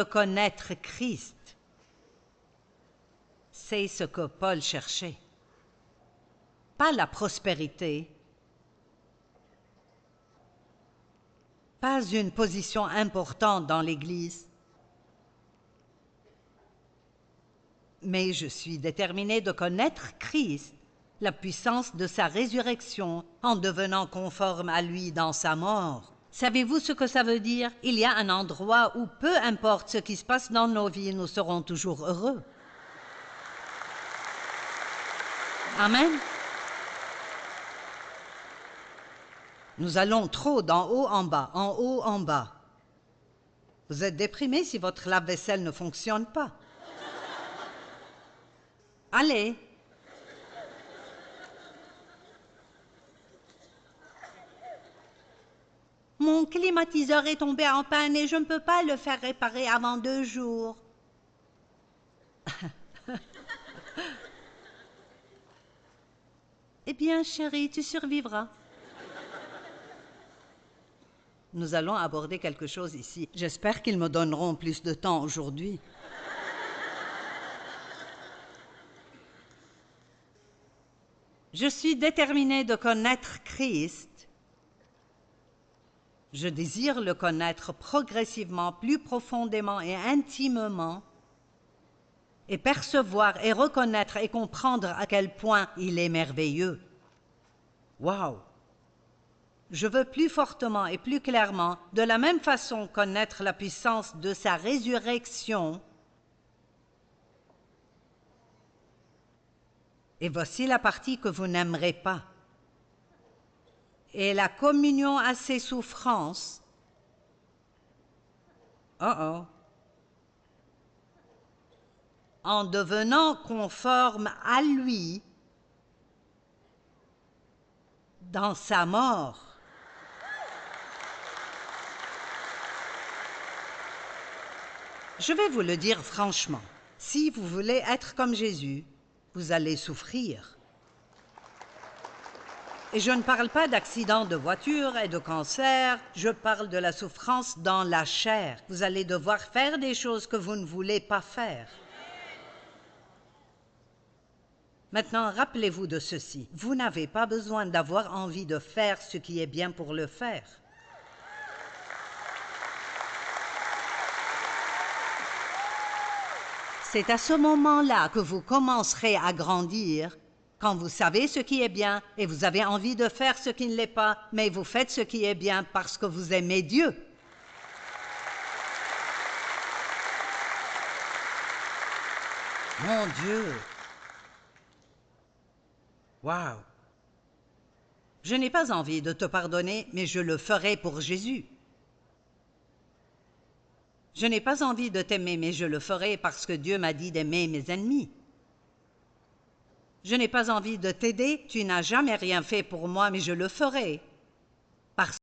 de connaître Christ. C'est ce que Paul cherchait. Pas la prospérité, pas une position importante dans l'Église, mais je suis déterminé de connaître Christ, la puissance de sa résurrection, en devenant conforme à lui dans sa mort. Savez-vous ce que ça veut dire? Il y a un endroit où, peu importe ce qui se passe dans nos vies, nous serons toujours heureux. Amen. Nous allons trop d'en haut en bas, en haut en bas. Vous êtes déprimé si votre lave-vaisselle ne fonctionne pas. Allez. Mon climatiseur est tombé en panne et je ne peux pas le faire réparer avant 2 jours. Eh bien, chérie, tu survivras. Nous allons aborder quelque chose ici. J'espère qu'ils me donneront plus de temps aujourd'hui. Je suis déterminée de connaître Christ. Je désire le connaître progressivement, plus profondément et intimement, et percevoir et reconnaître et comprendre à quel point il est merveilleux. Waouh! Je veux plus fortement et plus clairement, de la même façon, connaître la puissance de sa résurrection. Et voici la partie que vous n'aimerez pas. Et la communion à ses souffrances. Oh! En devenant conforme à lui dans sa mort. Je vais vous le dire franchement, si vous voulez être comme Jésus, vous allez souffrir. Et je ne parle pas d'accidents de voiture et de cancer, je parle de la souffrance dans la chair. Vous allez devoir faire des choses que vous ne voulez pas faire. Maintenant, rappelez-vous de ceci. Vous n'avez pas besoin d'avoir envie de faire ce qui est bien pour le faire. C'est à ce moment-là que vous commencerez à grandir, quand vous savez ce qui est bien et vous avez envie de faire ce qui ne l'est pas, mais vous faites ce qui est bien parce que vous aimez Dieu. Mon Dieu! Wow! Je n'ai pas envie de te pardonner, mais je le ferai pour Jésus. Je n'ai pas envie de t'aimer, mais je le ferai parce que Dieu m'a dit d'aimer mes ennemis. Je n'ai pas envie de t'aider, tu n'as jamais rien fait pour moi, mais je le ferai. Parce